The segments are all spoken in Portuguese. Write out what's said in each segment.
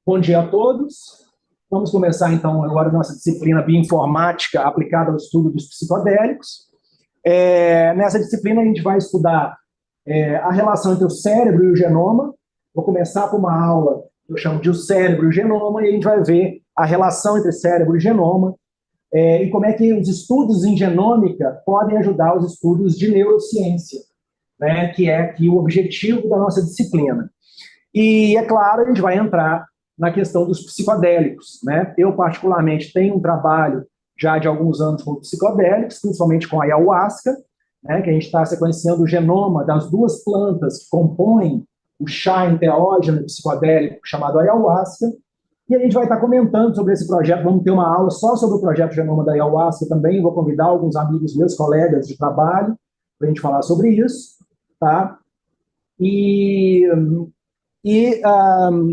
Bom dia a todos. Vamos começar, então, agora a nossa disciplina bioinformática aplicada ao estudo dos psicodélicos. Nessa disciplina, a gente vai estudar a relação entre o cérebro e o genoma. Vou começar com uma aula que eu chamo de o cérebro e o genoma, e a gente vai ver a relação entre cérebro e genoma, e como é que os estudos em genômica podem ajudar os estudos de neurociência, né, que é aqui o objetivo da nossa disciplina. E, é claro, a gente vai entrar na questão dos psicodélicos, né? Eu, particularmente, tenho um trabalho já de alguns anos com psicodélicos, principalmente com a ayahuasca, né, que a gente está sequenciando o genoma das duas plantas que compõem o chá enteógeno psicodélico chamado ayahuasca, e a gente vai estar comentando sobre esse projeto. Vamos ter uma aula só sobre o projeto Genoma da Ayahuasca também. Vou convidar alguns amigos meus, colegas de trabalho, para a gente falar sobre isso, tá?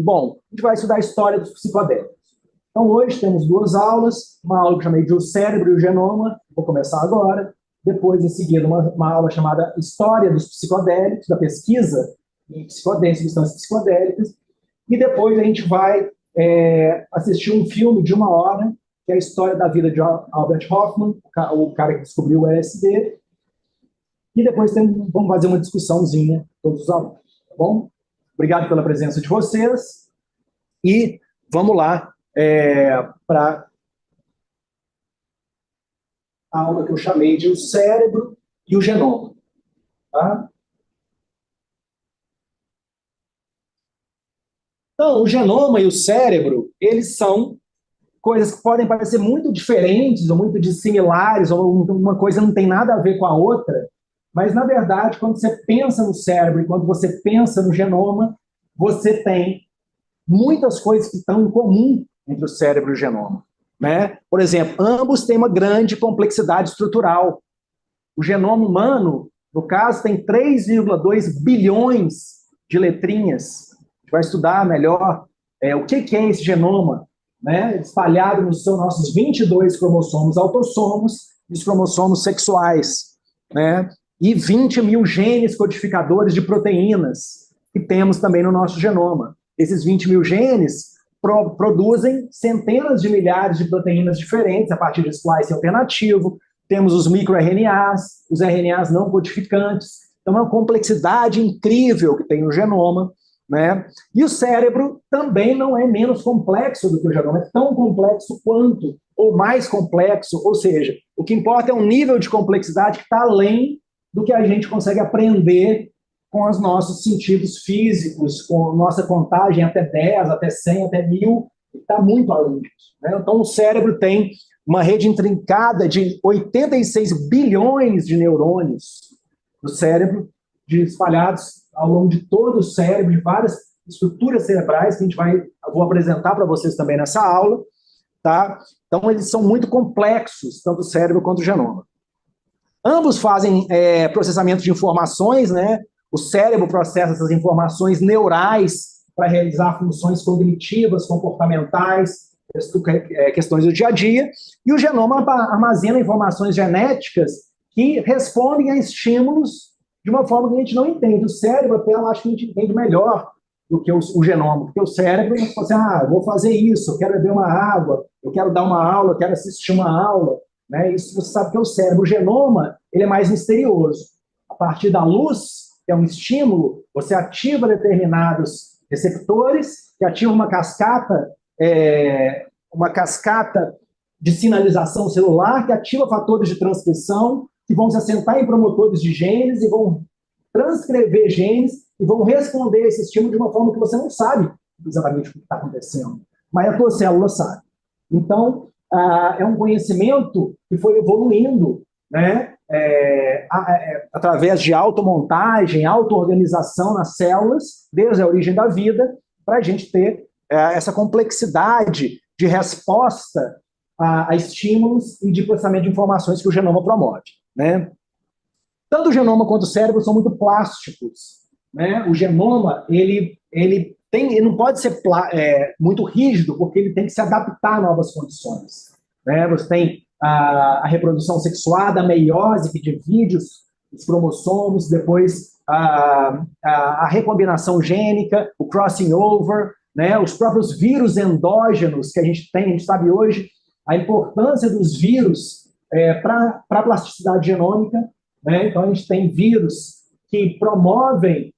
Bom, a gente vai estudar a história dos psicodélicos. Então, hoje temos duas aulas, uma aula que eu chamei de O Cérebro e o Genoma, vou começar agora, depois, em seguida, uma aula chamada História dos Psicodélicos, da pesquisa em substâncias psicodélicas, e depois a gente vai assistir um filme de 1 hora, que é a história da vida de Albert Hofmann, o cara que descobriu o LSD, e depois vamos fazer uma discussãozinha, todos os alunos, tá bom? Obrigado pela presença de vocês, e vamos lá para a aula que eu chamei de O Cérebro e o Genoma. Tá? Então, o genoma e o cérebro, eles são coisas que podem parecer muito diferentes ou muito dissimilares, ou uma coisa não tem nada a ver com a outra, mas, na verdade, quando você pensa no cérebro e quando você pensa no genoma, você tem muitas coisas que estão em comum entre o cérebro e o genoma, né? Por exemplo, ambos têm uma grande complexidade estrutural. O genoma humano, no caso, tem 3,2 bilhões de letrinhas. A gente vai estudar melhor o que é esse genoma, né? Espalhado nos nossos 22 cromossomos autossomos e os cromossomos sexuais, né? E 20 mil genes codificadores de proteínas que temos também no nosso genoma. Esses 20 mil genes produzem centenas de milhares de proteínas diferentes a partir de splice alternativo. Temos os microRNAs, os RNAs não codificantes. Então, é uma complexidade incrível que tem o genoma, né? E o cérebro também não é menos complexo do que o genoma, é tão complexo quanto, ou mais complexo, ou seja, o que importa é um nível de complexidade que está além do que a gente consegue aprender com os nossos sentidos físicos, com nossa contagem até 10, até 100, até 1000, está muito além disso, né? Então, o cérebro tem uma rede intrincada de 86 bilhões de neurônios no cérebro, espalhados ao longo de todo o cérebro, de várias estruturas cerebrais que vou apresentar para vocês também nessa aula, tá? Então, eles são muito complexos, tanto o cérebro quanto o genoma. Ambos fazem processamento de informações, né? O cérebro processa essas informações neurais para realizar funções cognitivas, comportamentais, questões do dia a dia, e o genoma armazena informações genéticas que respondem a estímulos de uma forma que a gente não entende. O cérebro, até eu acho que a gente entende melhor do que o genoma, porque o cérebro, você fala assim, vou fazer isso, eu quero beber uma água, eu quero dar uma aula, eu quero assistir uma aula, né? Isso você sabe que é o cérebro. O genoma, ele é mais misterioso. A partir da luz, que é um estímulo, você ativa determinados receptores, que ativam uma cascata de sinalização celular, que ativa fatores de transcrição, que vão se assentar em promotores de genes e vão transcrever genes e vão responder a esse estímulo de uma forma que você não sabe exatamente o que está acontecendo, mas a tua célula sabe. Então, é um conhecimento que foi evoluindo, né, através de automontagem, auto-organização nas células, desde a origem da vida, para a gente ter essa complexidade de resposta a estímulos e de processamento de informações que o genoma promove, né? Tanto o genoma quanto o cérebro são muito plásticos, né? O genoma, ele não pode ser muito rígido, porque ele tem que se adaptar a novas condições, né? Você tem a reprodução sexuada, a meiose, que divide os cromossomos, depois a recombinação gênica, o crossing over, né? Os próprios vírus endógenos que a gente tem, a gente sabe hoje a importância dos vírus para a plasticidade genômica, né? Então, a gente tem vírus que promovem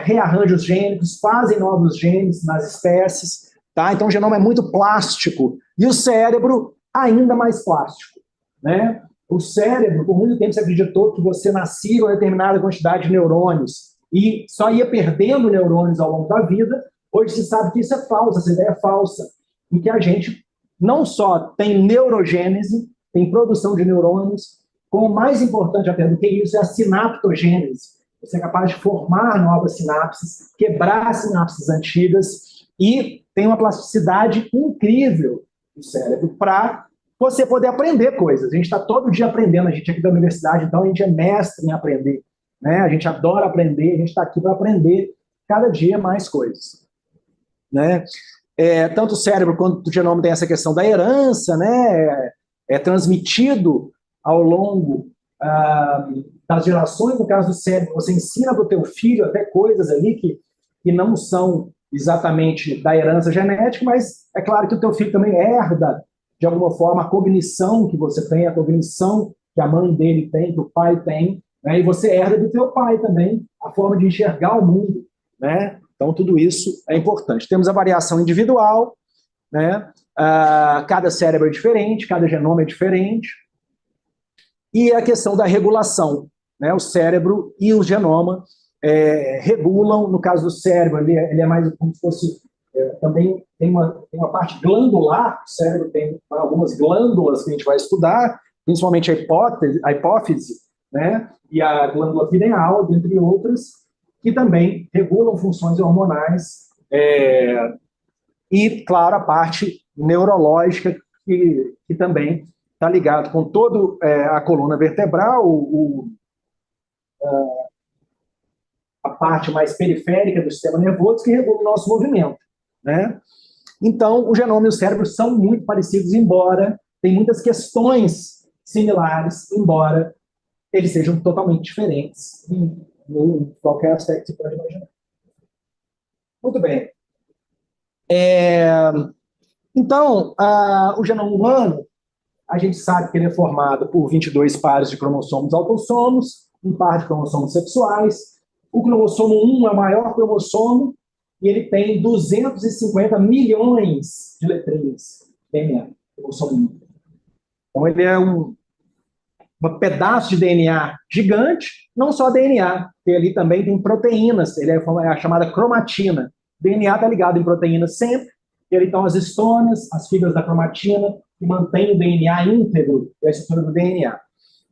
rearranjos gênicos, fazem novos genes nas espécies, tá? Então, o genoma é muito plástico e o cérebro ainda mais plástico, né? O cérebro, por muito tempo, se acreditou que você nascia com uma determinada quantidade de neurônios e só ia perdendo neurônios ao longo da vida. Hoje se sabe que isso é falso, essa ideia é falsa, e que a gente não só tem neurogênese, tem produção de neurônios, como mais importante até do que isso é a sinaptogênese. Você é capaz de formar novas sinapses, quebrar sinapses antigas e tem uma plasticidade incrível do cérebro para você poder aprender coisas. A gente está todo dia aprendendo, a gente aqui da universidade, então a gente é mestre em aprender, né? A gente adora aprender, a gente está aqui para aprender cada dia mais coisas, né? Tanto o cérebro quanto o genoma tem essa questão da herança, né? É transmitido ao longo das gerações. No caso do cérebro, você ensina para o teu filho até coisas ali que não são exatamente da herança genética, mas é claro que o teu filho também herda, de alguma forma, a cognição que você tem, a cognição que a mãe dele tem, que o pai tem, né? E você herda do teu pai também a forma de enxergar o mundo, né? Então, tudo isso é importante. Temos a variação individual, né? Cada cérebro é diferente, cada genoma é diferente. E a questão da regulação, né? O cérebro e o genoma regulam. No caso do cérebro, ele é mais como se fosse... também tem uma parte glandular. O cérebro tem algumas glândulas que a gente vai estudar, principalmente a hipófise, né? E a glândula pineal, dentre outras, que também regulam funções hormonais, e, claro, a parte neurológica, que também está ligado com toda a coluna vertebral, a parte mais periférica do sistema nervoso, que regula o nosso movimento, né? Então, o genoma e o cérebro são muito parecidos, embora tem muitas questões similares, embora eles sejam totalmente diferentes em qualquer aspecto que você pode imaginar. Muito bem. Então, o genoma humano, a gente sabe que ele é formado por 22 pares de cromossomos autossomos, um par de cromossomos sexuais. O cromossomo 1 é o maior cromossomo e ele tem 250 milhões de letrinhas DNA, cromossomo 1. Então, ele é um pedaço de DNA gigante, não só DNA, porque ali também tem proteínas, ele é a chamada cromatina. DNA está ligado em proteínas sempre, e ali estão as histônias, as fibras da cromatina, que mantêm o DNA íntegro, a estrutura do DNA,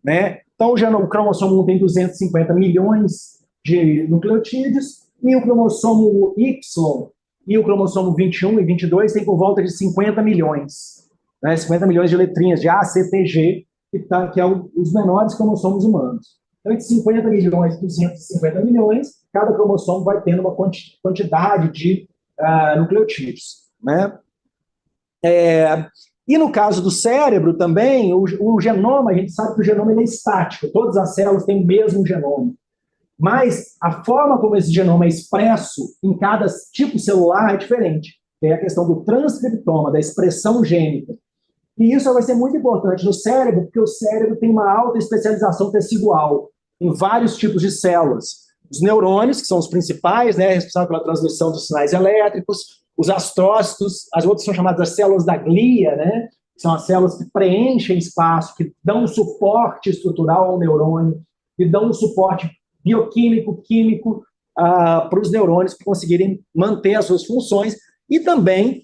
né? Então, o cromossomo 1 tem 250 milhões de nucleotídeos, e o cromossomo Y e o cromossomo 21 e 22 têm por volta de 50 milhões, né? 50 milhões de letrinhas de A, C, T, G, que é os menores cromossomos humanos. Então, entre 50 milhões e 250 milhões, cada cromossomo vai tendo uma quantidade de nucleotídeos, né? E no caso do cérebro também, o genoma, a gente sabe que o genoma ele é estático, todas as células têm o mesmo genoma. Mas a forma como esse genoma é expresso em cada tipo celular é diferente. Tem a questão do transcriptoma, da expressão gênica. E isso vai ser muito importante no cérebro, porque o cérebro tem uma alta especialização tecidual em vários tipos de células. Os neurônios, que são os principais, né, responsáveis pela transmissão dos sinais elétricos, os astrócitos, as outras são chamadas as células da glia, né, que são as células que preenchem espaço, que dão um suporte estrutural ao neurônio, que dão um suporte bioquímico, químico, para os neurônios para conseguirem manter as suas funções, e também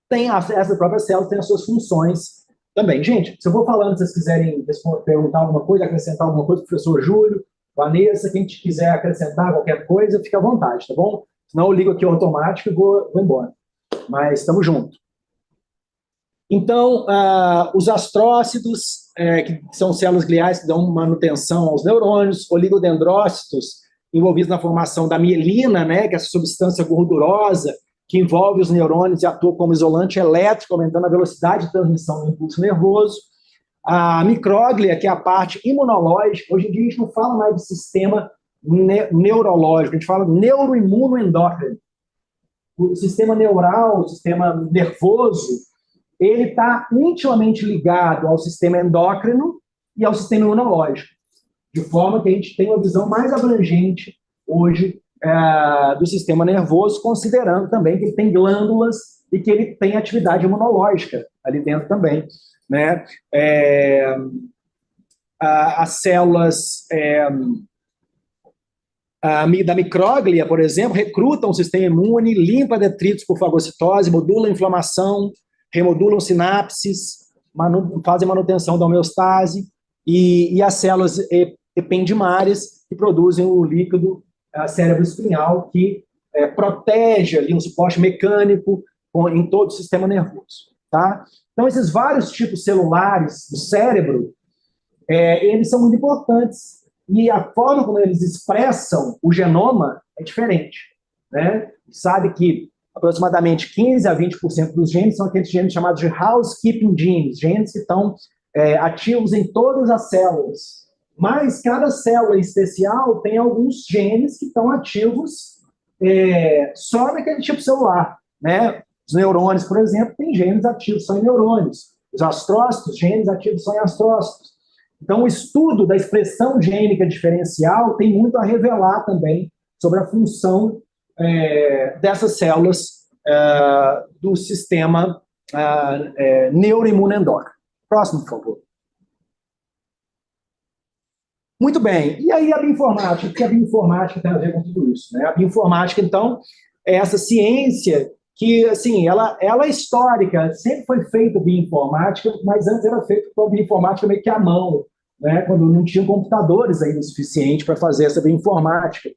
essas próprias células têm as suas funções também. Gente, se eu vou falando, se vocês quiserem perguntar alguma coisa, acrescentar alguma coisa, professor Júlio, Vanessa, quem quiser acrescentar qualquer coisa, fique à vontade, tá bom? Senão eu ligo aqui o automático e vou embora. Mas estamos juntos. Então, os astrócitos, que são células gliais que dão manutenção aos neurônios, oligodendrócitos, envolvidos na formação da mielina, né, que é essa substância gordurosa que envolve os neurônios e atua como isolante elétrico, aumentando a velocidade de transmissão do impulso nervoso. A micróglia, que é a parte imunológica. Hoje em dia a gente não fala mais de sistema neurológico, a gente fala neuroimunoendócrino. O sistema neural, o sistema nervoso, ele está intimamente ligado ao sistema endócrino e ao sistema imunológico, de forma que a gente tem uma visão mais abrangente hoje do sistema nervoso, considerando também que ele tem glândulas e que ele tem atividade imunológica ali dentro também, né? As células da micróglia, por exemplo, recrutam o sistema imune, limpa detritos por fagocitose, modulam a inflamação, remodulam sinapses, fazem manutenção da homeostase, e as células ependimárias que produzem o líquido cérebro-espinhal, que protege ali um suporte mecânico em todo o sistema nervoso. Tá? Então, esses vários tipos celulares do cérebro, eles são muito importantes, e a forma como eles expressam o genoma é diferente. Né? Sabe que aproximadamente 15 a 20% dos genes são aqueles genes chamados de housekeeping genes, genes que estão ativos em todas as células. Mas cada célula especial tem alguns genes que estão ativos só naquele tipo celular. Né? Os neurônios, por exemplo, têm genes ativos só em neurônios. Os astrócitos, genes ativos só em astrócitos. Então, o estudo da expressão gênica diferencial tem muito a revelar também sobre a função dessas células do sistema neuroimunoendócrino. Próximo, por favor. Muito bem. E aí a bioinformática? O que a bioinformática tem a ver com tudo isso? Né? A bioinformática, então, é essa ciência que, assim, ela é histórica, sempre foi feita bioinformática, mas antes era feita com a bioinformática meio que à mão, né? Quando não tinham computadores ainda o suficiente para fazer essa bioinformática.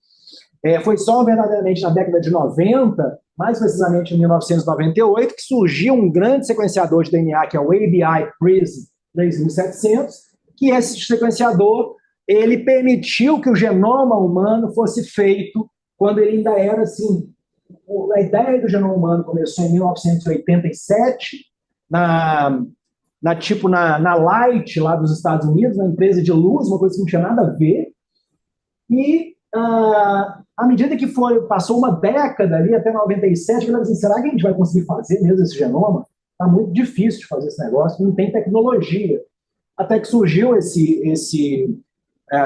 Foi só verdadeiramente na década de 90, mais precisamente em 1998, que surgiu um grande sequenciador de DNA, que é o ABI PRISM 3700, que esse sequenciador ele permitiu que o genoma humano fosse feito quando ele ainda era assim. A ideia do genoma humano começou em 1987, na Light, lá dos Estados Unidos, uma empresa de luz, uma coisa que não tinha nada a ver. E, à medida que passou uma década ali, até 97, eu falei assim, será que a gente vai conseguir fazer mesmo esse genoma? Está muito difícil de fazer esse negócio, não tem tecnologia. Até que surgiu esse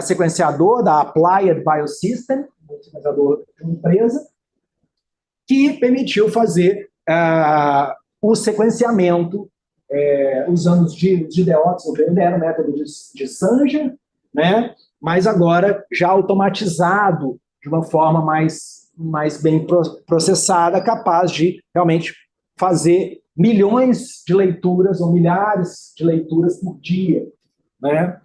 sequenciador da Applied Biosystem, um sequenciador de uma empresa, que permitiu fazer o sequenciamento usando os deóxido, ainda era o método de Sanger, né? Mas agora já automatizado de uma forma mais bem processada, capaz de realmente fazer milhões de leituras ou milhares de leituras por dia. Né?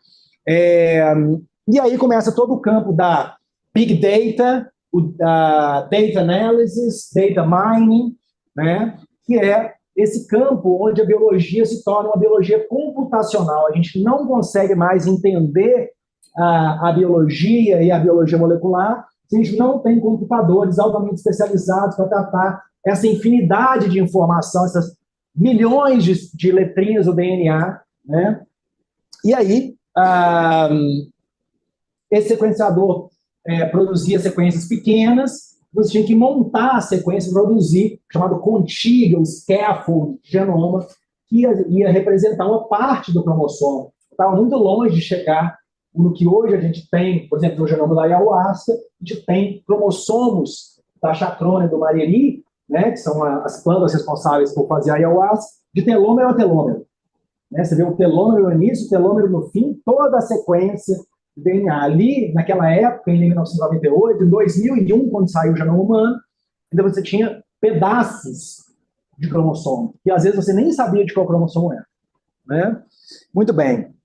E aí começa todo o campo da Big Data, da Data Analysis, Data Mining, né? Que é esse campo onde a biologia se torna uma biologia computacional. A gente não consegue mais entender a biologia e a biologia molecular se a gente não tem computadores altamente especializados para tratar essa infinidade de informação, essas milhões de letrinhas do DNA, né? E aí, esse sequenciador produzia sequências pequenas, você tinha que montar a sequência e produzir, chamado contíguo, scaffold, genoma, que ia representar uma parte do cromossomo. Estava muito longe de chegar no que hoje a gente tem, por exemplo, no genoma da ayahuasca, a gente tem cromossomos da chacrona e do mariri, né, que são as plantas responsáveis por fazer a ayahuasca, de telômero a telômero. Né? Você vê o telômero no início, o telômero no fim, toda a sequência do DNA. Ali, naquela época, em 1998, em 2001, quando saiu o genoma humano, ainda você tinha pedaços de cromossomo, que às vezes você nem sabia de qual cromossomo era. Né? Muito bem.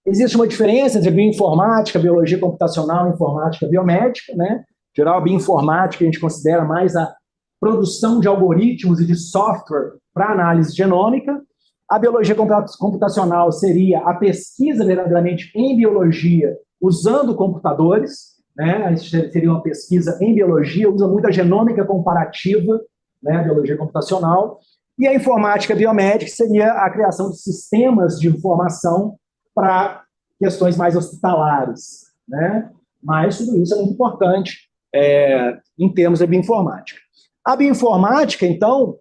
Existe uma diferença entre bioinformática, biologia computacional, informática biomédica. Né? Em geral, a bioinformática a gente considera mais a produção de algoritmos e de software para análise genômica. A biologia computacional seria a pesquisa verdadeiramente em biologia usando computadores. Né? Isso seria uma pesquisa em biologia, usa muito a genômica comparativa, né? A biologia computacional. E a informática biomédica seria a criação de sistemas de informação para questões mais hospitalares. Né? Mas tudo isso é muito importante em termos da bioinformática. A bioinformática, então,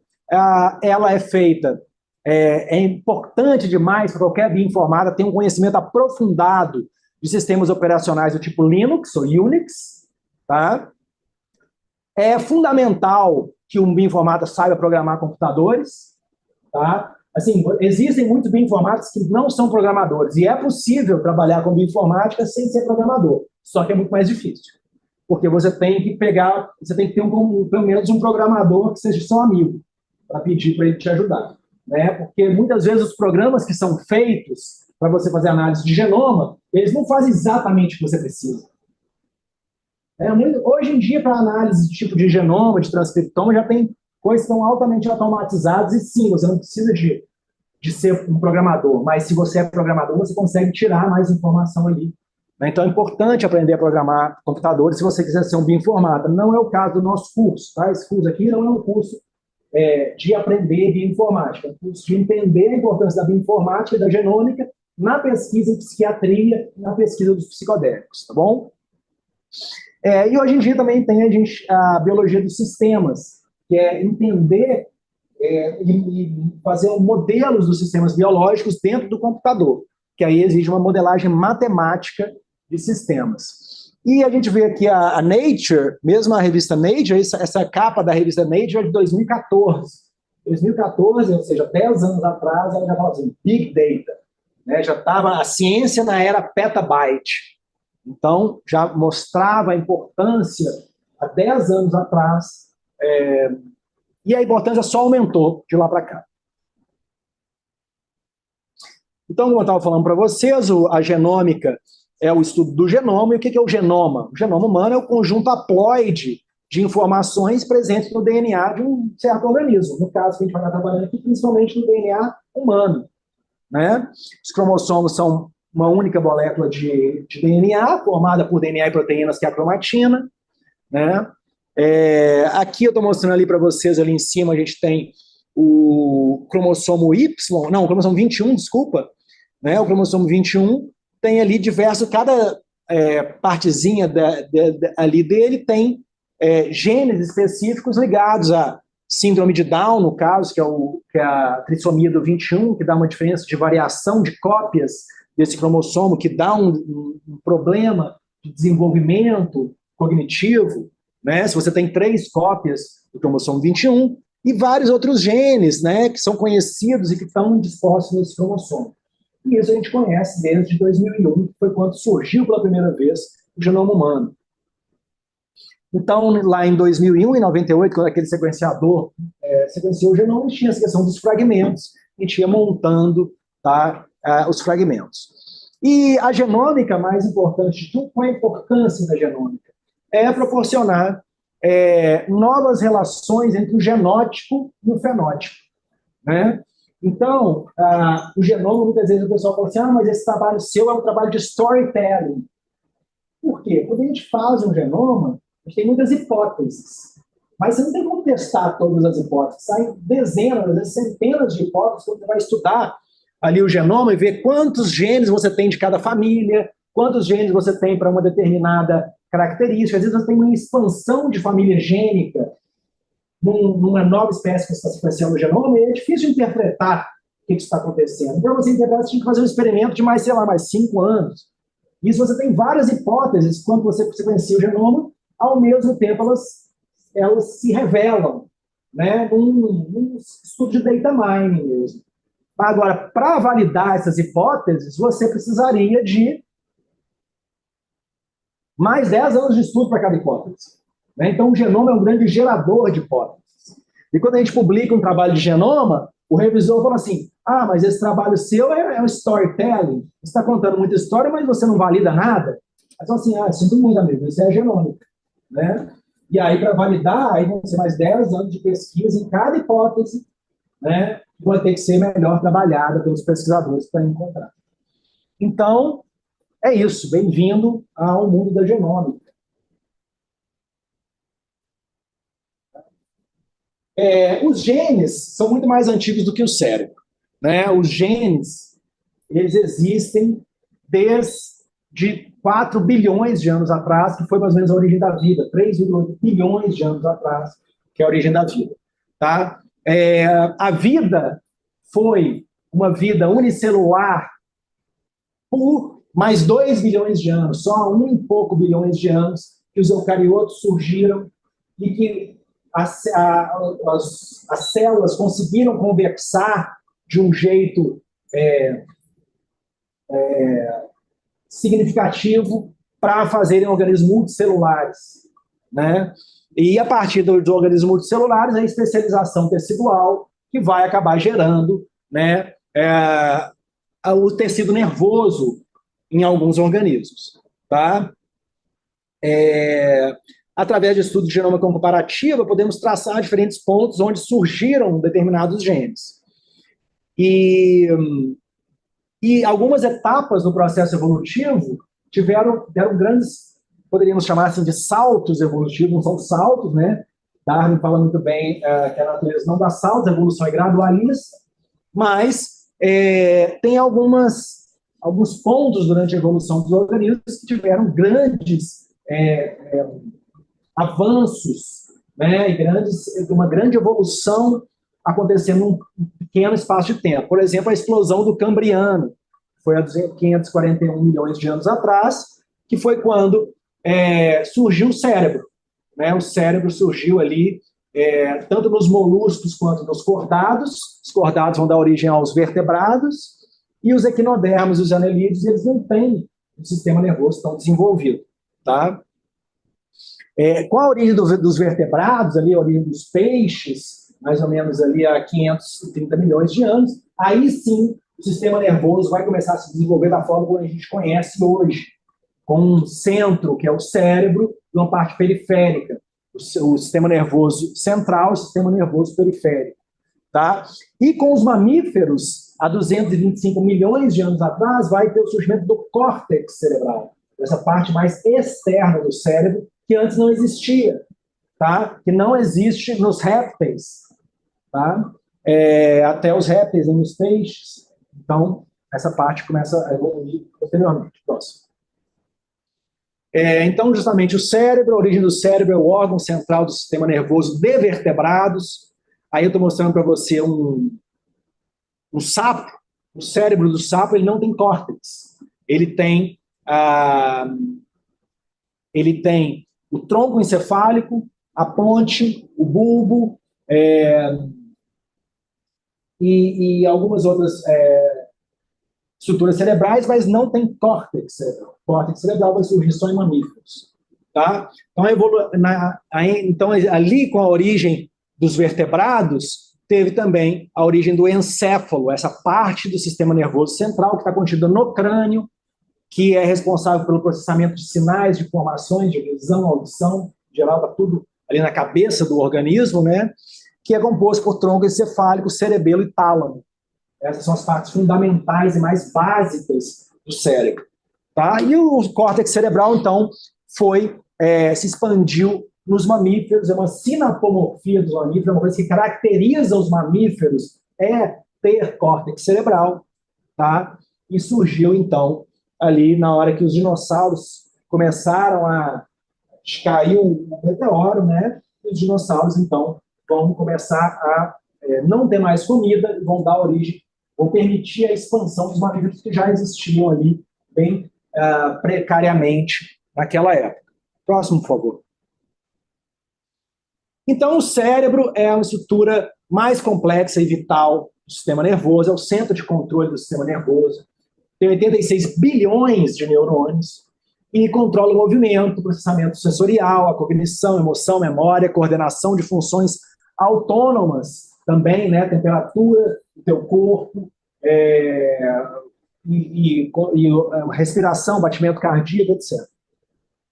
ela é feita, é importante demais para qualquer bioinformada ter um conhecimento aprofundado de sistemas operacionais do tipo Linux ou Unix, tá? É fundamental que um bioinformata saiba programar computadores, tá? Assim, existem muitos bioinformáticos que não são programadores, e é possível trabalhar com bioinformática sem ser programador, só que é muito mais difícil, porque você tem que ter pelo menos um programador que seja seu amigo, para pedir para ele te ajudar, né? Porque muitas vezes os programas que são feitos para você fazer análise de genoma, eles não fazem exatamente o que você precisa. Hoje em dia, para análise de tipo de genoma, de transcriptoma, já tem coisas que estão altamente automatizadas, e sim, você não precisa de ser um programador, mas se você é programador, você consegue tirar mais informação ali. Então é importante aprender a programar computadores se você quiser ser um bioinformata. Não é o caso do nosso curso, tá? Esse curso aqui não é um curso de aprender bioinformática, é um curso de entender a importância da bioinformática e da genômica na pesquisa em psiquiatria e na pesquisa dos psicodélicos, tá bom? E hoje em dia também tem a biologia dos sistemas, que é entender e fazer modelos dos sistemas biológicos dentro do computador, que aí exige uma modelagem matemática de sistemas. E a gente vê aqui a Nature, mesmo a revista Nature, essa capa da revista Nature é de 2014. 2014, ou seja, 10 anos atrás, ela já falava assim, Big Data. Né? Já estava a ciência na era petabyte. Então, já mostrava a importância, há 10 anos atrás, e a importância só aumentou de lá para cá. Então, como eu estava falando para vocês, a genômica é o estudo do genoma. E o que é o genoma? O genoma humano é o conjunto haploide de informações presentes no DNA de um certo organismo. No caso que a gente vai estar trabalhando aqui, principalmente no DNA humano. Né? Os cromossomos são uma única molécula de DNA, formada por DNA e proteínas, que é a cromatina. Né? Aqui eu estou mostrando ali para vocês, ali em cima a gente tem o cromossomo Y, não, o cromossomo 21, desculpa, né? O cromossomo 21 tem ali cada partezinha ali dele tem genes específicos ligados a síndrome de Down, no caso, que é a trissomia do 21, que dá uma diferença de variação de cópias desse cromossomo, que dá um problema de desenvolvimento cognitivo, né? Se você tem 3 cópias do cromossomo 21, e vários outros genes, né, que são conhecidos e que estão dispostos nesse cromossomo. E isso a gente conhece desde 2001, que foi quando surgiu pela primeira vez o genoma humano. Então, lá em 2001 e 98, quando aquele sequenciador sequenciou o genoma, a gente tinha essa questão dos fragmentos, a gente ia montando, tá, os fragmentos. E a genômica, mais importante de tudo, qual a importância da genômica? É proporcionar novas relações entre o genótipo e o fenótipo. Né? Então, o genoma, muitas vezes o pessoal fala assim, mas esse trabalho seu é um trabalho de storytelling. Por quê? Quando a gente faz um genoma, a gente tem muitas hipóteses, mas você não tem como testar todas as hipóteses. Saem dezenas, às vezes centenas de hipóteses quando você vai estudar ali o genoma e ver quantos genes você tem de cada família, quantos genes você tem para uma determinada característica. Às vezes você tem uma expansão de família gênica numa nova espécie que está sequenciando o genoma, e é difícil interpretar o que está acontecendo. Para você interpretar, você tem que fazer um experimento de mais 5 anos. Isso você tem várias hipóteses quando você sequencia o genoma, ao mesmo tempo elas se revelam, né, num estudo de data mining mesmo. Agora, para validar essas hipóteses, você precisaria de mais 10 anos de estudo para cada hipótese. Né? Então, o genoma é um grande gerador de hipóteses. E quando a gente publica um trabalho de genoma, o revisor fala assim, mas esse trabalho seu é um storytelling, você está contando muita história, mas você não valida nada. Aí fala assim, sinto muito, amigo, isso é genômica. Né? E aí, para validar, aí vão ser mais 10 anos de pesquisa em cada hipótese, né? Que vai ter que ser melhor trabalhada pelos pesquisadores para encontrar. Então, é isso. Bem-vindo ao mundo da genômica. Os genes são muito mais antigos do que o cérebro. Né? Os genes, eles existem desde de 4 bilhões de anos atrás, que foi mais ou menos a origem da vida, 3,8 bilhões de anos atrás, que é a origem da vida. Tá? A vida foi uma vida unicelular por mais 2 bilhões de anos, só 1 e pouco bilhões de anos que os eucariotos surgiram e que as células conseguiram conversar de um jeito significativo para fazerem organismos multicelulares, né? E a partir dos organismos multicelulares, a especialização tecidual, que vai acabar gerando, né, o tecido nervoso em alguns organismos. Tá? Através de estudo de genoma comparativa, podemos traçar diferentes pontos onde surgiram determinados genes. E algumas etapas do processo evolutivo deram grandes, poderíamos chamar assim de saltos evolutivos, não são saltos, né? Darwin fala muito bem que a natureza não dá saltos, a evolução é gradualista, mas tem alguns pontos durante a evolução dos organismos que tiveram grandes avanços, né? E uma grande evolução acontecendo num pequeno espaço de tempo. Por exemplo, a explosão do Cambriano, foi há 541 milhões de anos atrás, que foi quando surgiu o cérebro. Né? O cérebro surgiu ali tanto nos moluscos quanto nos cordados. Os cordados vão dar origem aos vertebrados, e os equinodermos e os anelídeos, eles não têm um sistema nervoso tão desenvolvido. Tá? Com a origem dos vertebrados, ali, a origem dos peixes, mais ou menos ali há 530 milhões de anos, aí sim o sistema nervoso vai começar a se desenvolver da forma como a gente conhece hoje, com um centro, que é o cérebro, e uma parte periférica, o sistema nervoso central e o sistema nervoso periférico. Tá? E com os mamíferos, há 225 milhões de anos atrás, vai ter o surgimento do córtex cerebral, essa parte mais externa do cérebro, que antes não existia, tá? Que não existe nos répteis, tá? Até os répteis e nos peixes. Então, essa parte começa a evoluir posteriormente. Próximo. Então, justamente, o cérebro, a origem do cérebro é o órgão central do sistema nervoso de vertebrados. Aí eu estou mostrando para você um sapo. O cérebro do sapo, ele não tem córtex. Ele tem o tronco encefálico, a ponte, o bulbo, e algumas outras estruturas cerebrais, mas não tem córtex cerebral. O córtex cerebral vai surgir só em mamíferos. Tá? Então, ali, com a origem dos vertebrados, teve também a origem do encéfalo, essa parte do sistema nervoso central que está contida no crânio, que é responsável pelo processamento de sinais, de informações, de visão, audição, em geral está tudo ali na cabeça do organismo, né? Que é composto por tronco encefálico, cerebelo e tálamo. Essas são as partes fundamentais e mais básicas do cérebro. Tá? E o córtex cerebral, então, se expandiu nos mamíferos, é uma sinapomorfia dos mamíferos, é uma coisa que caracteriza os mamíferos, ter córtex cerebral, tá? E surgiu, então, ali na hora que os dinossauros começaram a cair o meteoro, né? E os dinossauros, então, vão começar a não ter mais comida e vão dar origem, vão permitir a expansão dos mamíferos que já existiam ali bem precariamente naquela época. Próximo, por favor. Então, o cérebro é a estrutura mais complexa e vital do sistema nervoso, é o centro de controle do sistema nervoso. Tem 86 bilhões de neurônios e controla o movimento, o processamento sensorial, a cognição, emoção, memória, coordenação de funções autônomas também, né? Temperatura do teu corpo, respiração, batimento cardíaco, etc.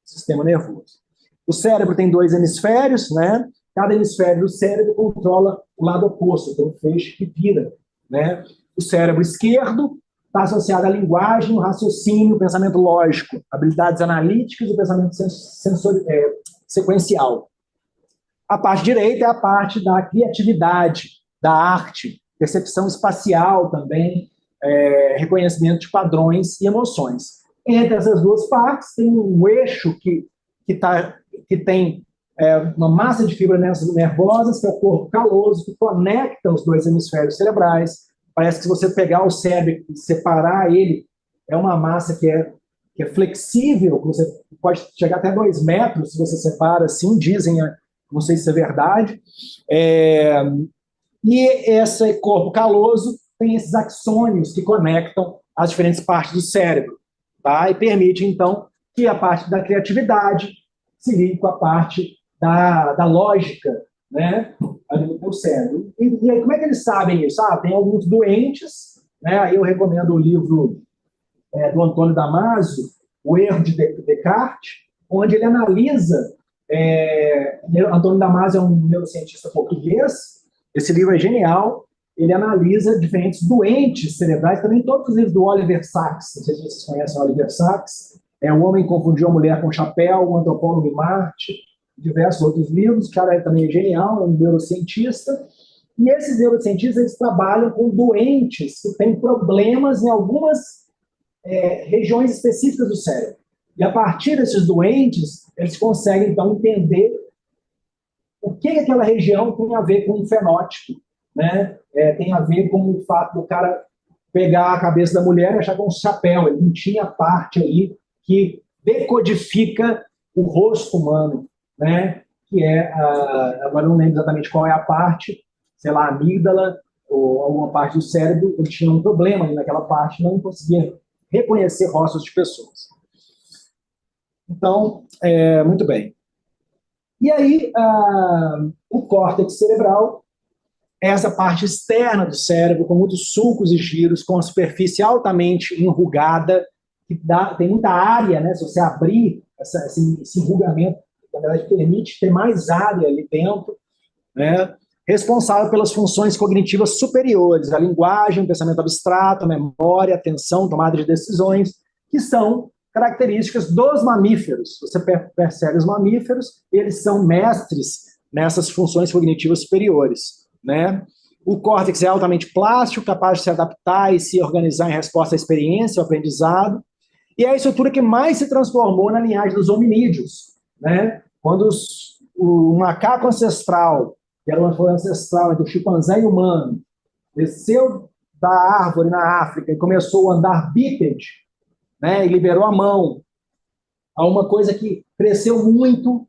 Sistema nervoso. O cérebro tem 2 hemisférios, né? Cada hemisfério do cérebro controla o lado oposto, tem um feixe que vira, né? O cérebro esquerdo está associado à linguagem, o raciocínio, o pensamento lógico, habilidades analíticas e o pensamento sequencial. A parte direita é a parte da criatividade, da arte, percepção espacial também, reconhecimento de padrões e emoções. Entre essas duas partes tem um eixo que tem uma massa de fibras nervosas, que é o corpo caloso, que conecta os dois hemisférios cerebrais. Parece que se você pegar o cérebro e separar ele, é uma massa que é flexível, que você pode chegar até 2 metros se você separa assim, dizem, não sei se é verdade. E esse corpo caloso tem esses axônios que conectam as diferentes partes do cérebro, tá? E permite, então, que a parte da criatividade se ligue com a parte da lógica, né, ali no teu cérebro. E aí, como é que eles sabem isso? Tem alguns doentes, né? Aí eu recomendo o livro do Antônio Damasio, O Erro de Descartes, onde ele analisa. Antônio Damasio é um neurocientista português. Esse livro é genial. Ele analisa diferentes doentes cerebrais, também todos os livros do Oliver Sacks. Não sei se vocês conhecem o Oliver Sacks. O Homem Confundiu a Mulher com Chapéu, O Antropólogo em Marte, diversos outros livros. O cara também é genial, é um neurocientista. E esses neurocientistas, eles trabalham com doentes que têm problemas em algumas regiões específicas do cérebro. E a partir desses doentes, eles conseguem, então, entender o que aquela região tem a ver com o fenótipo, né? Tem a ver com o fato do cara pegar a cabeça da mulher e achar que é um chapéu. Ele não tinha parte ali que decodifica o rosto humano, né? Que agora não lembro exatamente qual é a parte, sei lá, a amígdala ou alguma parte do cérebro. Ele tinha um problema ali naquela parte, não conseguia reconhecer rostos de pessoas. Então, muito bem. E aí, o córtex cerebral é essa parte externa do cérebro, com muitos sulcos e giros, com a superfície altamente enrugada, que tem muita área, né? Se você abrir esse enrugamento, na verdade, permite ter mais área ali dentro, né? Responsável pelas funções cognitivas superiores, a linguagem, o pensamento abstrato, a memória, a atenção, tomada de decisões, que são características dos mamíferos. Você percebe os mamíferos, eles são mestres nessas funções cognitivas superiores, né? O córtex é altamente plástico, capaz de se adaptar e se organizar em resposta à experiência, ao aprendizado, e é a estrutura que mais se transformou na linhagem dos hominídeos, né? Quando o macaco ancestral, que era uma forma ancestral entre o chimpanzé e o humano, desceu da árvore na África e começou a andar bípede, né, e liberou a mão, a uma coisa que cresceu muito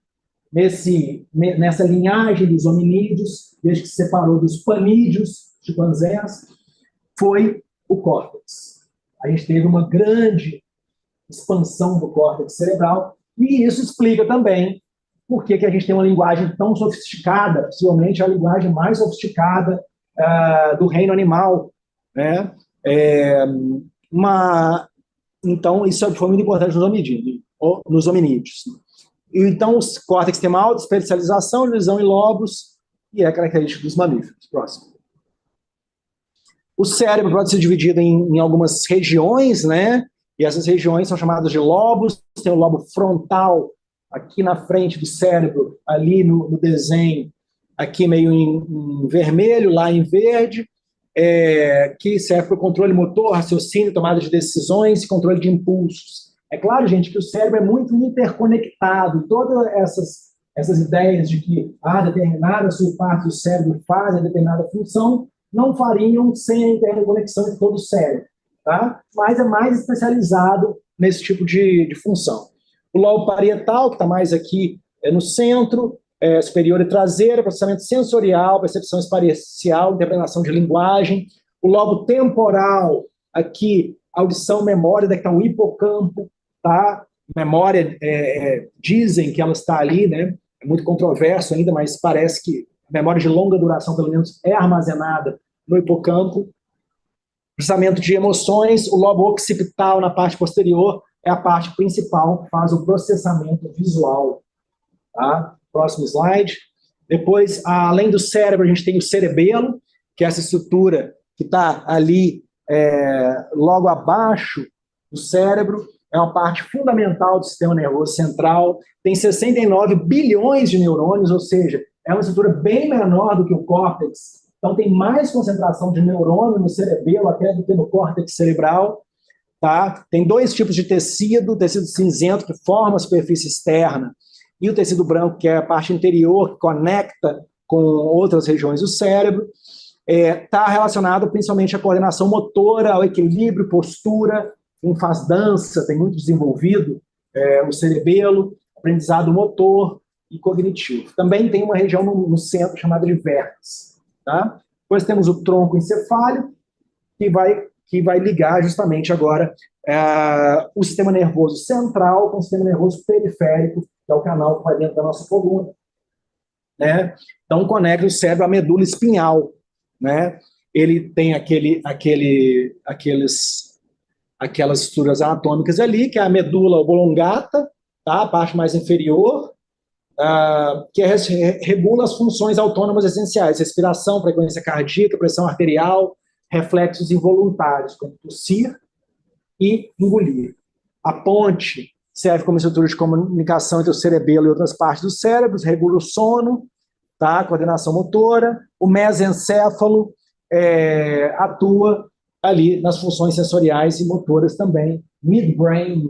nessa linhagem dos hominídeos, desde que se separou dos panídeos, chimpanzés, foi o córtex. A gente teve uma grande expansão do córtex cerebral, e isso explica também por que a gente tem uma linguagem tão sofisticada, possivelmente a linguagem mais sofisticada do reino animal, né? Então, isso foi muito importante nos hominídeos. Então, os córtex tem uma alta especialização, divisão em lobos, e é característico dos mamíferos. Próximo. O cérebro pode ser dividido em algumas regiões, né? E essas regiões são chamadas de lobos. Tem o lobo frontal, aqui na frente do cérebro, ali no desenho, aqui meio em vermelho, lá em verde, que serve para o controle motor, raciocínio, tomada de decisões e controle de impulsos. É claro, gente, que o cérebro é muito interconectado. Todas essas ideias de que determinada subparte do cérebro faz determinada função não fariam sem a interconexão de todo o cérebro, tá? Mas é mais especializado nesse tipo de função. O lobo parietal, que está mais aqui no centro, superior e traseiro, processamento sensorial, percepção espacial, interpretação de linguagem. O lobo temporal, aqui, audição, memória, daqui está o hipocampo, tá? Memória, dizem que ela está ali, né? É muito controverso ainda, mas parece que a memória de longa duração, pelo menos, é armazenada no hipocampo. Processamento de emoções, o lobo occipital na parte posterior é a parte principal que faz o processamento visual. Tá? Próximo slide. Depois, além do cérebro, a gente tem o cerebelo, que é essa estrutura que está ali logo abaixo do cérebro. É uma parte fundamental do sistema nervoso central. Tem 69 bilhões de neurônios, ou seja, é uma estrutura bem menor do que o córtex. Então, tem mais concentração de neurônio no cerebelo até do que no córtex cerebral. tá? Tem dois tipos de tecido, o tecido cinzento, que forma a superfície externa, e o tecido branco, que é a parte interior, que conecta com outras regiões do cérebro. Está relacionado principalmente à coordenação motora, ao equilíbrio, postura, quem faz dança, tem muito desenvolvido o cerebelo, aprendizado motor e cognitivo. Também tem uma região no centro chamada de vértex. Tá? Depois temos o tronco encefálico, que vai ligar justamente agora o sistema nervoso central com o sistema nervoso periférico, que é o canal que vai dentro da nossa coluna. Né? Então, conecta o cérebro à medula espinhal. Né? Ele tem aquelas estruturas anatômicas ali, que é a medula oblongata, tá? A parte mais inferior, que regula as funções autônomas essenciais, respiração, frequência cardíaca, pressão arterial, reflexos involuntários, como tossir e engolir. A ponte serve como estrutura de comunicação entre o cerebelo e outras partes do cérebro, regula o sono, tá? A coordenação motora. O mesencéfalo atua ali nas funções sensoriais e motoras também. Midbrain,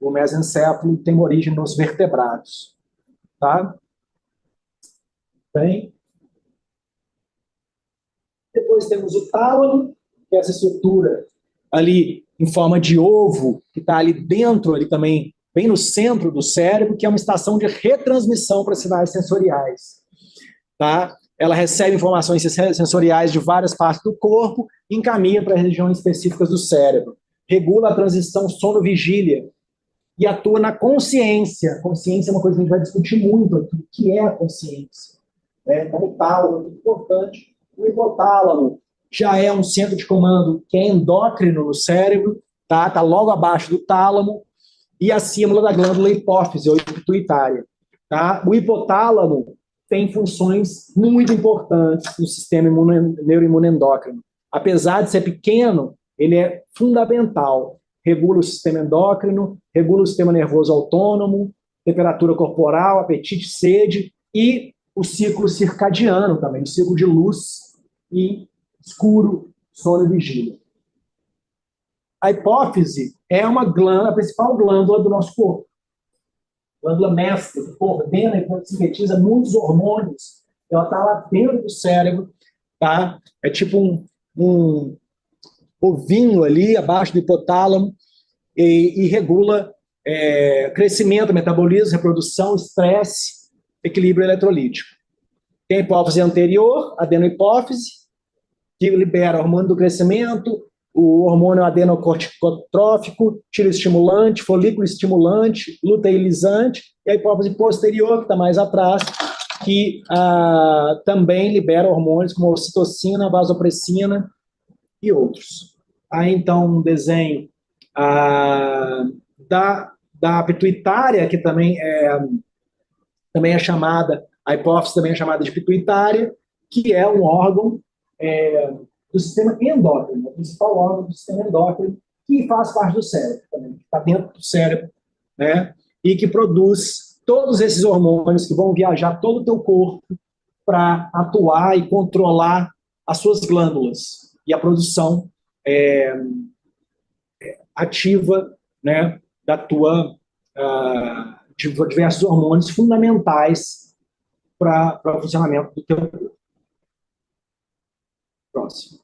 o mesencéfalo tem origem nos vertebrados. Tá? Bem. Depois temos o tálamo, que é essa estrutura ali em forma de ovo, que está ali dentro, ali também, bem no centro do cérebro, que é uma estação de retransmissão para sinais sensoriais. Tá? Ela recebe informações sensoriais de várias partes do corpo e encaminha para regiões específicas do cérebro. Regula a transição sono-vigília e atua na consciência. Consciência é uma coisa que a gente vai discutir muito aqui. O que é a consciência? Então, o tálamo é muito importante. O hipotálamo já é um centro de comando que é endócrino no cérebro, tá? Tá logo abaixo do tálamo e acima da glândula hipófise ou pituitária. Tá? O hipotálamo tem funções muito importantes no sistema neuroimunoendócrino. Apesar de ser pequeno, ele é fundamental. Regula o sistema endócrino, regula o sistema nervoso autônomo, temperatura corporal, apetite, sede e o ciclo circadiano também, o ciclo de luz e escuro, sono e vigília. A hipófise é uma glândula, a principal glândula do nosso corpo. Glândula mestra, que coordena e sintetiza muitos hormônios. Ela está lá dentro do cérebro, tá? É tipo um ovinho ali, abaixo do hipotálamo, e regula crescimento, metabolismo, reprodução, estresse, equilíbrio eletrolítico. Tem a hipófise anterior, adenohipófise, que libera o hormônio do crescimento, o hormônio adenocorticotrófico, tiroestimulante, folículo estimulante, luteilizante, e a hipófise posterior, que está mais atrás, que também libera hormônios como ocitocina, vasopressina e outros. Aí, então, um desenho da pituitária, que também é chamada, a hipófise também é chamada de pituitária, que é um órgão do sistema endócrino, o principal órgão do sistema endócrino, que faz parte do cérebro também, que está dentro do cérebro, né? E que produz todos esses hormônios que vão viajar todo o teu corpo para atuar e controlar as suas glândulas e a produção ativa, né, de diversos hormônios fundamentais para o funcionamento do teu corpo. Próximo.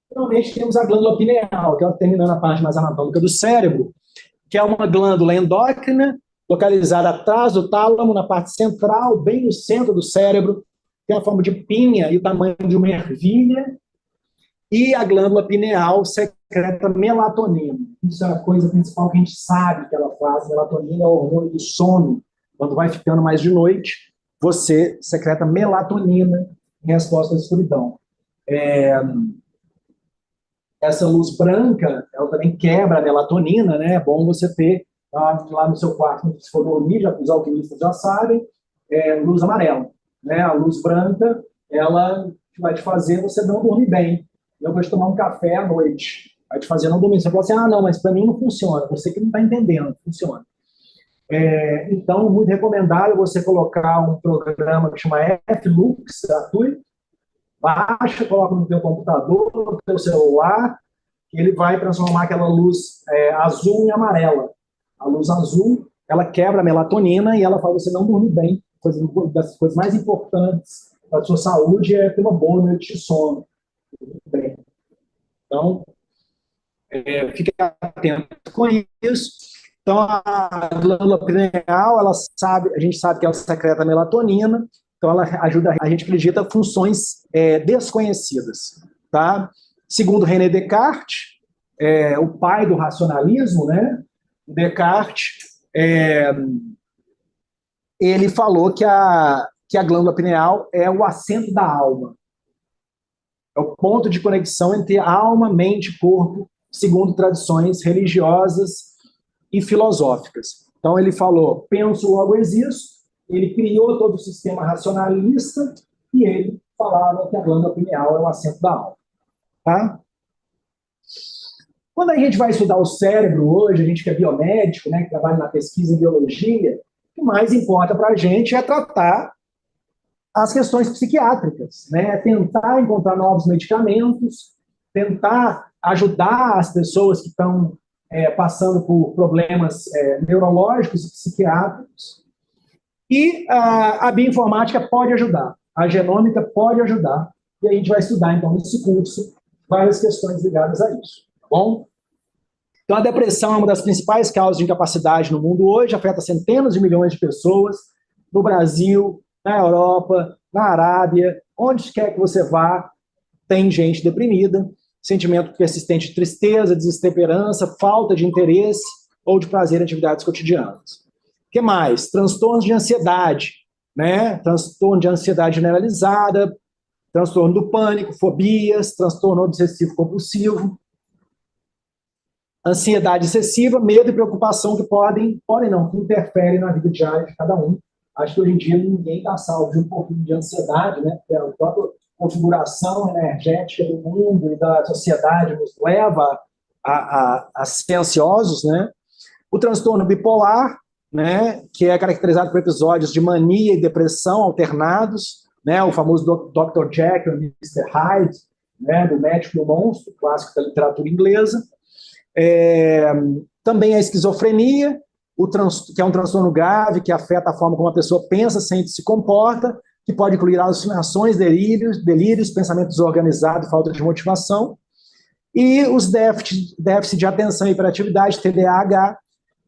Finalmente temos a glândula pineal, que é terminando a parte mais anatômica do cérebro, que é uma glândula endócrina, localizada atrás do tálamo, na parte central, bem no centro do cérebro, tem a forma de pinha e o tamanho de uma ervilha, e a glândula pineal secreta melatonina. Isso é a coisa principal que a gente sabe que ela faz. Melatonina é o hormônio do sono. Quando vai ficando mais de noite, você secreta melatonina em resposta à escuridão. Essa luz branca, ela também quebra a melatonina, né? É bom você ter lá no seu quarto, se for dormir, os alquimistas já sabem, luz amarela. Né? A luz branca, ela vai te fazer você não dormir bem. Eu vou te tomar um café à noite, vai te fazer não dormir. Você fala assim, não, mas para mim não funciona. Você que não está entendendo, funciona. Então, muito recomendável você colocar um programa que chama F-Lux, gratuito, baixa, coloca no teu computador, no teu celular, que ele vai transformar aquela luz azul em amarela. A luz azul, ela quebra a melatonina e ela faz você não dormir bem. Uma das coisas mais importantes para a sua saúde é ter uma boa noite de sono. Bem. Então, fique atento com isso. Então, a glândula pineal, a gente sabe que ela secreta melatonina, então ela ajuda, a gente acredita, funções desconhecidas. Tá? Segundo René Descartes, o pai do racionalismo, né? Descartes, ele falou que a glândula pineal é o assento da alma. É o ponto de conexão entre alma, mente e corpo, segundo tradições religiosas e filosóficas. Então ele falou, penso, logo existo. Ele criou todo o sistema racionalista e ele falava que a glândula pineal é o assento da alma. Tá? Quando a gente vai estudar o cérebro hoje, a gente que é biomédico, né, que trabalha na pesquisa em biologia, o que mais importa para a gente é tratar as questões psiquiátricas, né? Tentar encontrar novos medicamentos, tentar ajudar as pessoas que estão passando por problemas neurológicos e psiquiátricos. E a bioinformática pode ajudar, a genômica pode ajudar, e a gente vai estudar, então, nesse curso, várias questões ligadas a isso, tá bom? Então, a depressão é uma das principais causas de incapacidade no mundo hoje, afeta centenas de milhões de pessoas, no Brasil, na Europa, na Arábia, onde quer que você vá, tem gente deprimida, sentimento persistente de tristeza, desesperança, falta de interesse ou de prazer em atividades cotidianas. O que mais? Transtornos de ansiedade, né? Transtorno de ansiedade generalizada, transtorno do pânico, fobias, transtorno obsessivo compulsivo, ansiedade excessiva, medo e preocupação que podem não, que interferem na vida diária de cada um. Acho que hoje em dia ninguém está salvo de um pouquinho de ansiedade, né? Porque a própria configuração energética do mundo e da sociedade nos leva a ser ansiosos, né? O transtorno bipolar, né? Que é caracterizado por episódios de mania e depressão alternados, né? O famoso Dr. Jekyll e Mr. Hyde, né? Do médico e o monstro, clássico da literatura inglesa. Também a esquizofrenia, que é um transtorno grave que afeta a forma como a pessoa pensa, sente e se comporta, que pode incluir alucinações, delírios, pensamento desorganizado, falta de motivação, e os déficit de atenção e hiperatividade, TDAH,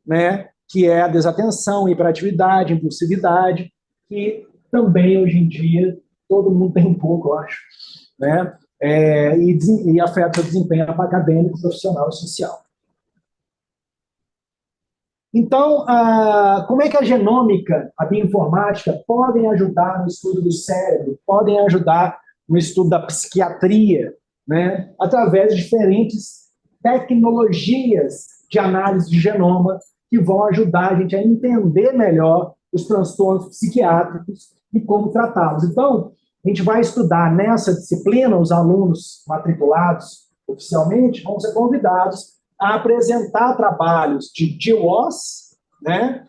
né, que é a desatenção, hiperatividade, impulsividade, que também hoje em dia todo mundo tem um pouco, eu acho, né, e afeta o desempenho acadêmico, profissional e social. Então, como é que a genômica, a bioinformática, podem ajudar no estudo do cérebro, podem ajudar no estudo da psiquiatria, né, através de diferentes tecnologias de análise de genoma que vão ajudar a gente a entender melhor os transtornos psiquiátricos e como tratá-los. Então, a gente vai estudar nessa disciplina, os alunos matriculados oficialmente vão ser convidados a apresentar trabalhos de GWAS, né,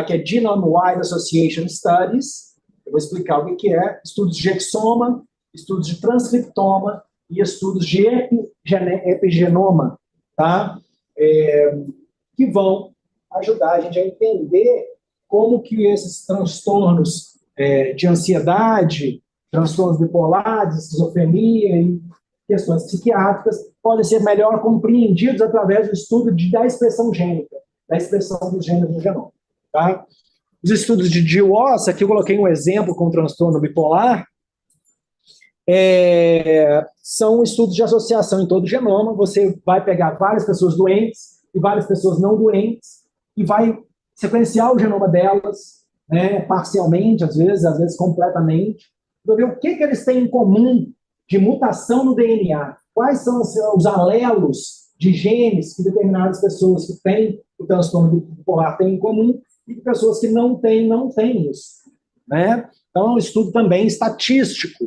que é Genome-Wide Association Studies, eu vou explicar o que é, estudos de exoma, estudos de transcriptoma e estudos de epigenoma, tá? Que vão ajudar a gente a entender como que esses transtornos de ansiedade, transtornos bipolares, esquizofrenia e questões psiquiátricas podem ser melhor compreendidos através do estudo da expressão gênica, da expressão dos genes no genoma. Tá? Os estudos de GWAS, aqui eu coloquei um exemplo com transtorno bipolar, são estudos de associação em todo o genoma. Você vai pegar várias pessoas doentes e várias pessoas não doentes e vai sequenciar o genoma delas, né, parcialmente, às vezes completamente, para ver o que eles têm em comum de mutação no DNA. Quais são os alelos de genes que determinadas pessoas que têm o transtorno bipolar têm em comum e que pessoas que não têm isso. Né? Então, é um estudo também estatístico.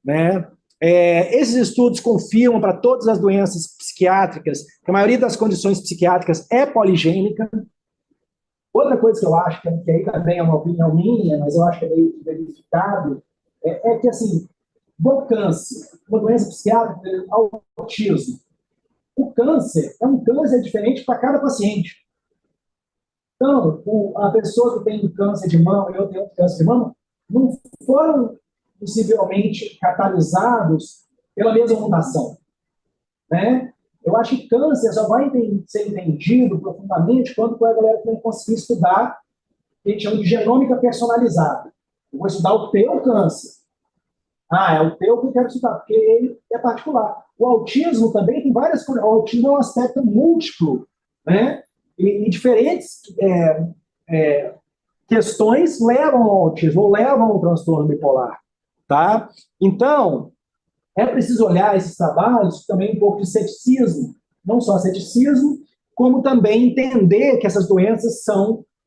Né? Esses estudos confirmam para todas as doenças psiquiátricas que a maioria das condições psiquiátricas é poligênica, Outra coisa que eu acho, que aí também é uma opinião minha, mas eu acho que é meio verificado, é que, assim, do câncer, uma doença psiquiátrica, ao autismo, o câncer é um câncer diferente para cada paciente. Então, a pessoa que tem câncer de mama e eu tenho câncer de mama, não foram possivelmente catalisados pela mesma mutação, né? Eu acho que câncer só vai ser entendido profundamente quando a galera conseguir estudar o que a gente chama de genômica personalizada. Eu vou estudar o teu câncer. Ah, é o teu que eu quero estudar, porque ele é particular. O autismo também tem várias coisas. O autismo é um aspecto múltiplo, né? E diferentes questões levam ao autismo, ou levam ao transtorno bipolar, tá? Então, é preciso olhar esses trabalhos também um pouco de ceticismo, não só ceticismo, como também entender que essas doenças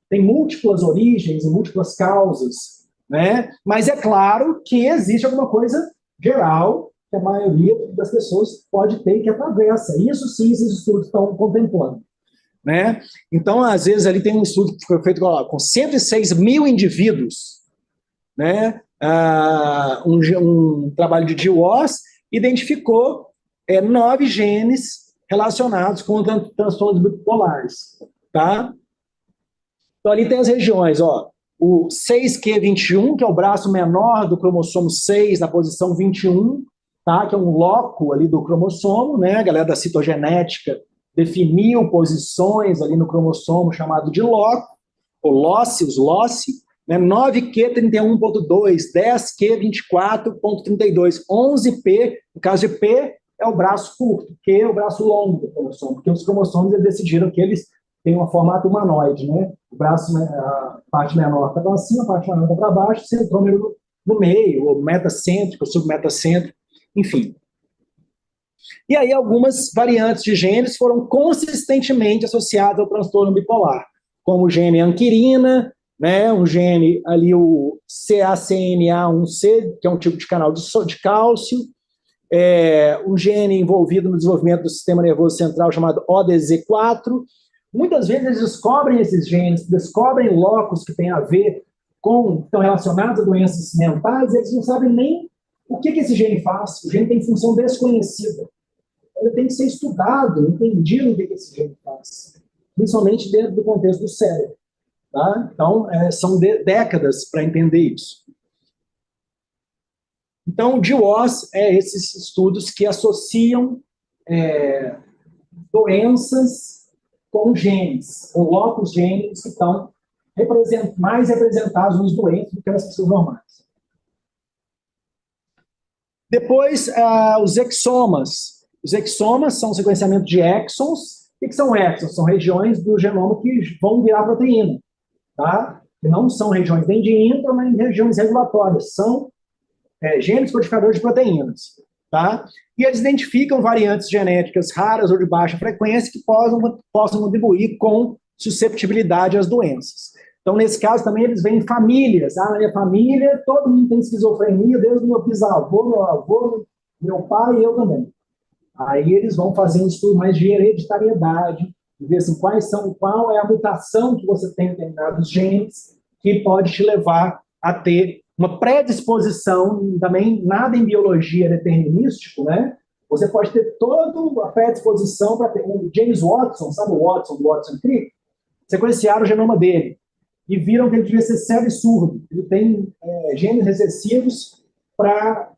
têm múltiplas origens e múltiplas causas, né? Mas é claro que existe alguma coisa geral que a maioria das pessoas pode ter que atravessa. Isso sim, esses estudos estão contemplando, né? Então, às vezes, ali tem um estudo que foi feito com 106 mil indivíduos, né? Um trabalho de DWOS identificou 9 genes relacionados com transtornos bipolares, tá? Então, ali tem as regiões, ó, o 6q21, que é o braço menor do cromossomo 6, na posição 21, tá? Que é um loco ali do cromossomo, né? A galera da citogenética definiu posições ali no cromossomo chamado de loco, ou loci, os loci, né? 9q31.2, 10q24.32, 11p, no caso de P, é o braço curto, Q é o braço longo do cromossomo, porque os cromossomos eles decidiram que eles têm um formato humanoide, né? O braço, a parte menor está para cima, a parte menor está para baixo, centrômero no meio, ou metacêntrico, submetacêntrico, enfim. E aí algumas variantes de genes foram consistentemente associadas ao transtorno bipolar, como o gene anquirina, né, um gene ali, o CACNA1C, que é um tipo de canal de cálcio, um gene envolvido no desenvolvimento do sistema nervoso central chamado ODZ4. Muitas vezes eles descobrem esses genes, descobrem locos que têm a ver com, estão relacionados a doenças mentais, eles não sabem nem o que esse gene faz. O gene tem função desconhecida. Ele tem que ser estudado, entendido o que esse gene faz, principalmente dentro do contexto do cérebro. Tá? Então, são décadas para entender isso. Então, o DWOS é esses estudos que associam doenças com genes, ou locos genes que estão mais representados nos doentes do que nas pessoas normais. Depois, os exomas. Os exomas são sequenciamento de exons. O que são exons? São regiões do genoma que vão virar proteína, tá? Que não são regiões nem de intro, nem regiões regulatórias. São genes codificadores de proteínas, tá? E eles identificam variantes genéticas raras ou de baixa frequência que possam contribuir com susceptibilidade às doenças. Então, nesse caso, também eles veem famílias. Na minha família, todo mundo tem esquizofrenia, desde o meu bisavô, meu avô, meu pai e eu também. Aí eles vão fazer um estudo mais de hereditariedade, e ver assim, qual é a mutação que você tem em determinados genes que pode te levar a ter uma predisposição, também nada em biologia é determinístico, né? Você pode ter toda a predisposição para ter. O James Watson, sabe o Watson, do Watson Crick? Sequenciaram o genoma dele e viram que ele devia ser cego e surdo. Ele tem genes recessivos para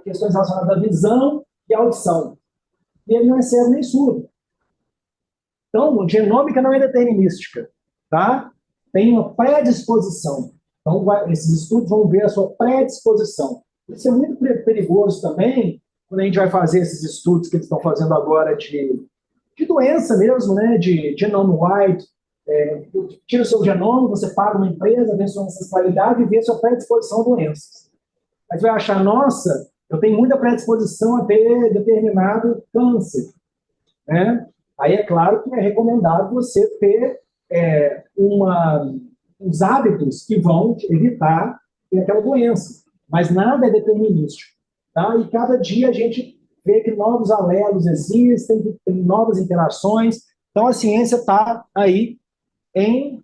questões relacionadas à visão e à audição. E ele não é cego nem surdo. Então, genômica não é determinística, tá? Tem uma predisposição. Então, esses estudos vão ver a sua predisposição. Isso é muito perigoso também, quando a gente vai fazer esses estudos que eles estão fazendo agora de doença mesmo, né? De genome-wide. Tira o seu genoma, você paga uma empresa, vê sua ancestralidade e vê sua predisposição a doenças. Aí você vai achar, nossa, eu tenho muita predisposição a ter determinado câncer, né? Aí é claro que é recomendado você ter uns hábitos que vão evitar aquela doença, mas nada é determinístico, tá? E cada dia a gente vê que novos alelos existem, que tem novas interações, então a ciência está aí em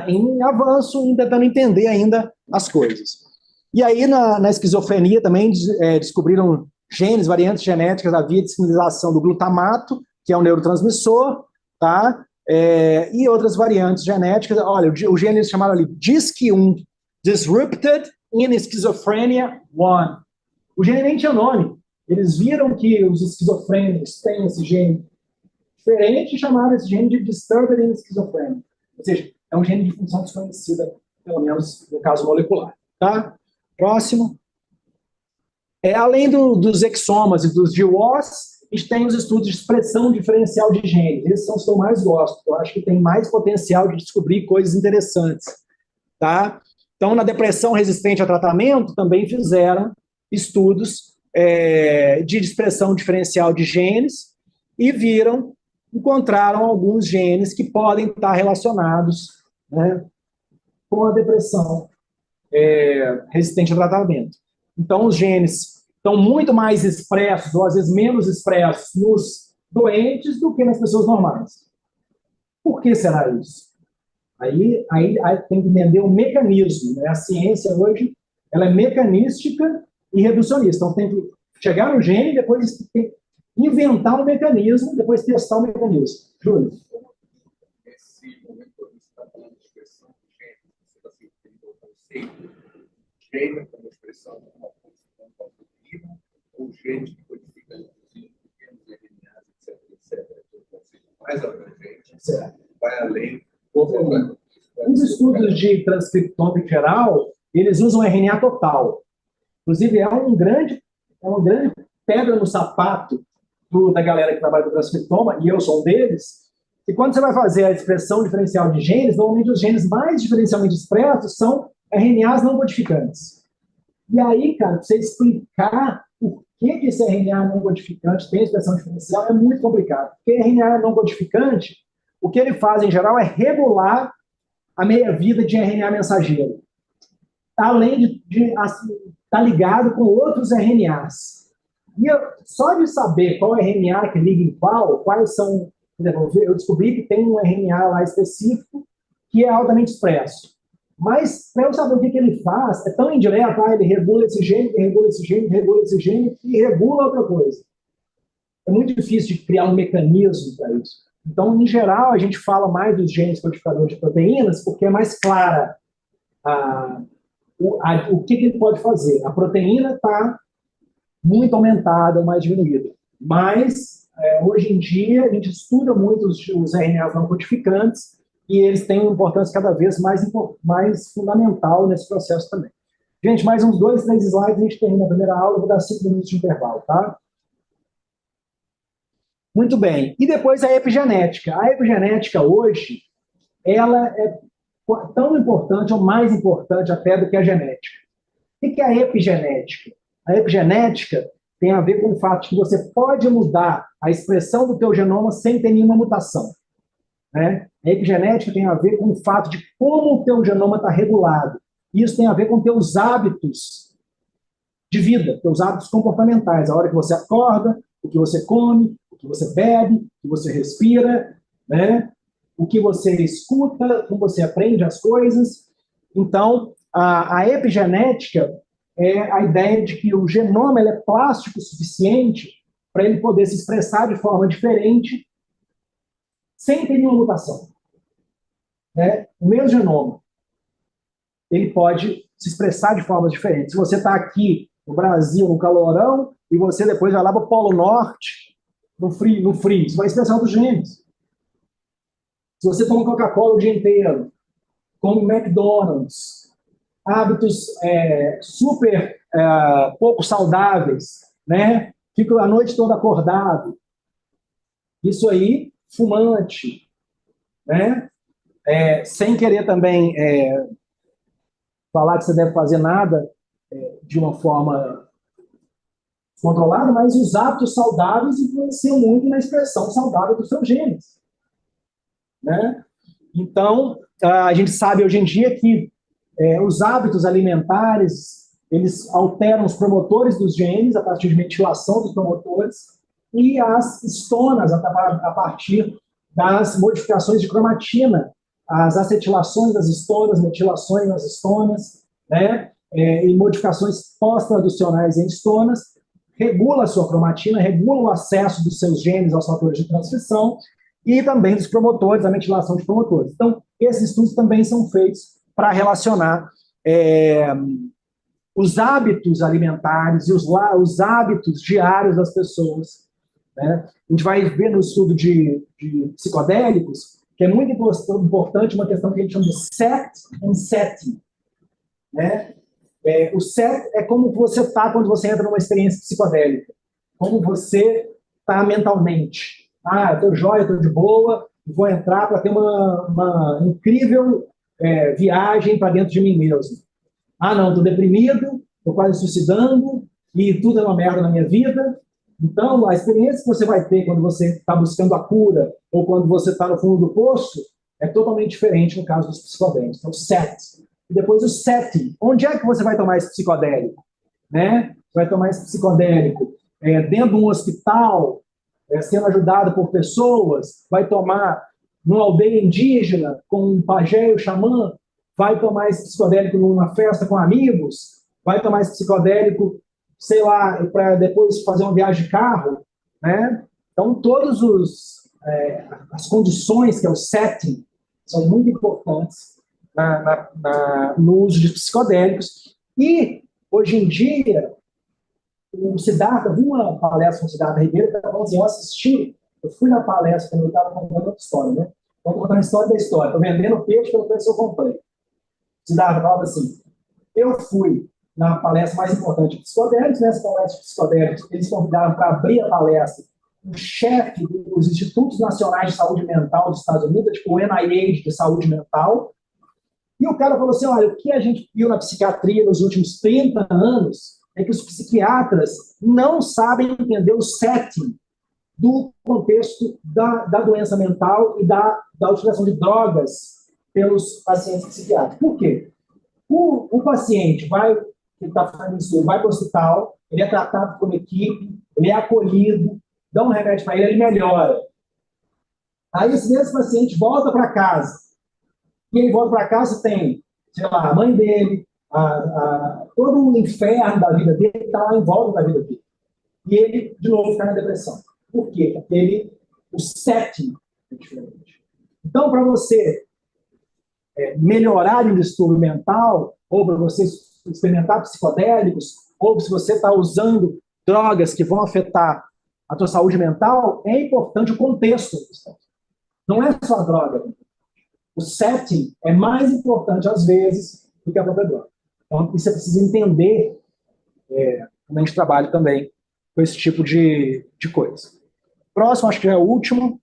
em avanço, em tentando entender ainda as coisas. E aí, na esquizofrenia também descobriram genes, variantes genéticas da via de sinalização do glutamato, que é um neurotransmissor, tá? E outras variantes genéticas. Olha, o gene eles chamaram ali DISC1, Disrupted in Schizophrenia 1. O gene nem tinha nome. Eles viram que os esquizofrênicos têm esse gene diferente e chamaram esse gene de Disturbed in Schizophrenia. Ou seja, é um gene de função desconhecida, pelo menos no caso molecular. Tá? Próximo. Além dos exomas e dos GWAS, a gente tem os estudos de expressão diferencial de genes. Esses são os que eu mais gosto. Eu acho que tem mais potencial de descobrir coisas interessantes. Tá? Então, na depressão resistente a tratamento, também fizeram estudos de expressão diferencial de genes e encontraram alguns genes que podem estar relacionados, né, com a depressão resistente a tratamento. Então, os genes estão muito mais expressos, ou às vezes menos expressos, nos doentes do que nas pessoas normais. Por que será isso? Aí tem que entender o mecanismo. Né? A ciência hoje ela é mecanística e reducionista. Então, tem que chegar no gene e depois tem que inventar um mecanismo, depois testar o mecanismo. Júlio? Nesse momento que você está falando de expressão de gene, você está se referindo ao conceito gene como expressão de uma função da proteína, ou gene que codifica pequenos RNAs, etc. O conceito mais abrangente, vai além. Os estudos de transcriptoma em geral, eles usam RNA total. Inclusive, é uma grande pedra no sapato da galera que trabalha com transcriptoma, e eu sou um deles, e quando você vai fazer a expressão diferencial de genes, normalmente os genes mais diferencialmente expressos são RNAs não codificantes. E aí, cara, pra você explicar por que esse RNA não codificante tem expressão diferencial é muito complicado. Porque RNA não codificante, o que ele faz, em geral, é regular a meia-vida de RNA mensageiro. Além de estar ligado com outros RNAs. E só de saber qual RNA que liga em quais são... Eu descobri que tem um RNA lá específico que é altamente expresso. Mas, para eu saber o que ele faz, é tão indireto, ele regula esse gene, regula esse gene, regula esse gene e regula outra coisa. É muito difícil de criar um mecanismo para isso. Então, em geral, a gente fala mais dos genes codificadores de proteínas porque é mais clara o que ele pode fazer. A proteína está muito aumentada ou mais diminuída. Mas, hoje em dia, a gente estuda muito os RNAs não codificantes e eles têm uma importância cada vez mais fundamental nesse processo também. Gente, mais uns 2, 3 slides, a gente termina a primeira aula, eu vou dar 5 minutos de intervalo, tá? Muito bem. E depois a epigenética. A epigenética hoje, ela é tão importante ou mais importante até do que a genética. O que é a epigenética? A epigenética tem a ver com o fato de que você pode mudar a expressão do teu genoma sem ter nenhuma mutação. Né? A epigenética tem a ver com o fato de como o teu genoma está regulado. Isso tem a ver com teus hábitos de vida, teus hábitos comportamentais. A hora que você acorda, o que você come, o que você bebe, o que você respira, né? O que você escuta, como você aprende as coisas. Então, a epigenética é a ideia de que o genoma ele é plástico o suficiente para ele poder se expressar de forma diferente sem ter nenhuma mutação. Né? O meu genoma, ele pode se expressar de formas diferentes. Se você está aqui no Brasil, no calorão, e você depois vai lá para o Polo Norte, no frio, você vai expressar outros genes. Se você toma Coca-Cola o dia inteiro, come McDonald's, hábitos super pouco saudáveis, né? Fica a noite toda acordado. Isso aí, fumante, né? Sem querer também falar que você deve fazer nada de uma forma controlada, mas os hábitos saudáveis influenciam muito na expressão saudável dos seus genes. Né? Então, a gente sabe hoje em dia que os hábitos alimentares, eles alteram os promotores dos genes a partir de metilação dos promotores e as estonas a partir das modificações de cromatina as acetilações das estonas, metilações nas estonas, né? E modificações pós-traducionais em estonas, regula a sua cromatina, regula o acesso dos seus genes aos fatores de transcrição e também dos promotores, a metilação de promotores. Então, esses estudos também são feitos para relacionar os hábitos alimentares e os hábitos diários das pessoas, né? A gente vai ver no estudo de psicodélicos que é muito importante uma questão que a gente chama de set and setting, né? O set é como você está quando você entra numa experiência psicodélica, como você está mentalmente. Ah, eu estou jóia, estou de boa, vou entrar para ter uma incrível viagem para dentro de mim mesmo. Ah, não, estou deprimido, estou quase suicidando e tudo é uma merda na minha vida. Então, a experiência que você vai ter quando você está buscando a cura ou quando você está no fundo do poço é totalmente diferente no caso dos psicodélicos. Então, set. E depois o setting. Onde é que você vai tomar esse psicodélico? Né? Você vai tomar esse psicodélico dentro de um hospital, sendo ajudado por pessoas, vai tomar numa aldeia indígena com um pajé e um xamã, vai tomar esse psicodélico numa festa com amigos, vai tomar esse psicodélico, sei lá, para depois fazer uma viagem de carro, né? Então, todas as condições, que é o setting, são muito importantes no uso de psicodélicos. E, hoje em dia, o Siddhartha, eu vi uma palestra com o Siddhartha Ribeiro, que falou assim, eu fui na palestra quando eu estava contando outra história, né? Estou contando a história da história, estou vendendo peixe pelo preço que eu comprei. O Siddhartha falava assim, eu fui na palestra mais importante de psicodélicos, nessa palestra de psicodélicos, eles convidaram para abrir a palestra o chefe dos Institutos Nacionais de Saúde Mental dos Estados Unidos, tipo o NIH de Saúde Mental, e o cara falou assim, olha, o que a gente viu na psiquiatria nos últimos 30 anos é que os psiquiatras não sabem entender o setting do contexto da doença mental e da utilização de drogas pelos pacientes psiquiátricos. Por quê? O paciente que está fazendo isso, vai para o hospital, ele é tratado por uma equipe, ele é acolhido, dá um remédio para ele, ele melhora. Aí esse mesmo paciente volta para casa. E ele volta para casa, tem, sei lá, a mãe dele, todo o inferno da vida dele está lá em volta da vida dele. E ele, de novo, fica na depressão. Por quê? Porque o setting é diferente. Então, para você melhorar o distúrbio mental, ou para você experimentar psicodélicos, ou se você está usando drogas que vão afetar a tua saúde mental, é importante o contexto. Não é só a droga. O setting é mais importante, às vezes, do que a própria droga. Então, você precisa entender como a gente trabalha também com esse tipo de coisa. Próximo, acho que é o último.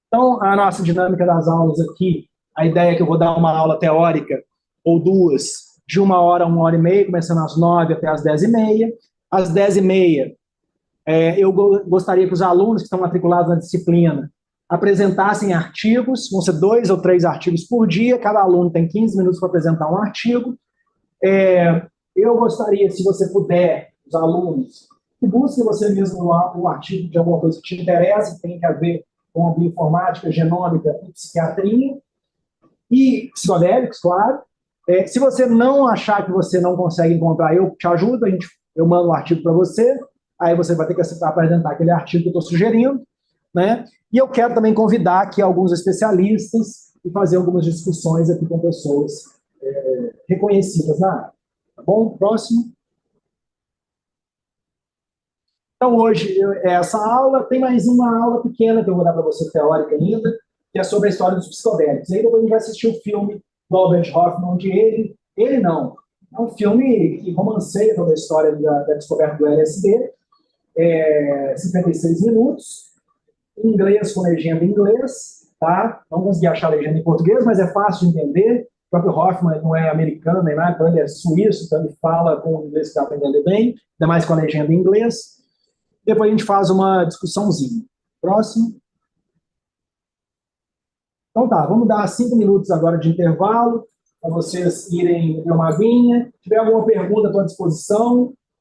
Então, a nossa dinâmica das aulas aqui, a ideia é que eu vou dar uma aula teórica, ou duas, de 1 hora a 1h30, começando às 9 até às 10h30. Às 10h30, eu gostaria que os alunos que estão matriculados na disciplina apresentassem artigos, vão ser 2 ou 3 artigos por dia, cada aluno tem 15 minutos para apresentar um artigo. Eu gostaria, se você puder, os alunos, que busquem você mesmo um artigo de alguma coisa que te interessa, que tem a ver com a bioinformática, genômica e psiquiatria, e psicodélicos, claro. Se você não achar que você não consegue encontrar, eu te ajudo, eu mando um artigo para você, aí você vai ter que apresentar aquele artigo que eu estou sugerindo, né? E eu quero também convidar aqui alguns especialistas e fazer algumas discussões aqui com pessoas reconhecidas na área. Tá bom? Próximo. Então, hoje, essa aula, tem mais uma aula pequena que eu vou dar para você, teórica ainda, que é sobre a história dos psicodélicos. Aí depois a gente vai assistir o filme do Albert Hoffman, onde ele não, é um filme que romanceia toda a história da descoberta do LSD, 56 minutos, em inglês, com legenda em inglês, tá? Não consegui achar a legenda em português, mas é fácil de entender. O próprio Hoffman não é americano nem nada, então ele é suíço, então ele fala com o inglês que está aprendendo bem, ainda mais com a legenda em inglês. Depois a gente faz uma discussãozinha. Próximo. Então tá, vamos dar 5 minutos agora de intervalo, para vocês irem beber uma aguinha. Se tiver alguma pergunta, estou à disposição.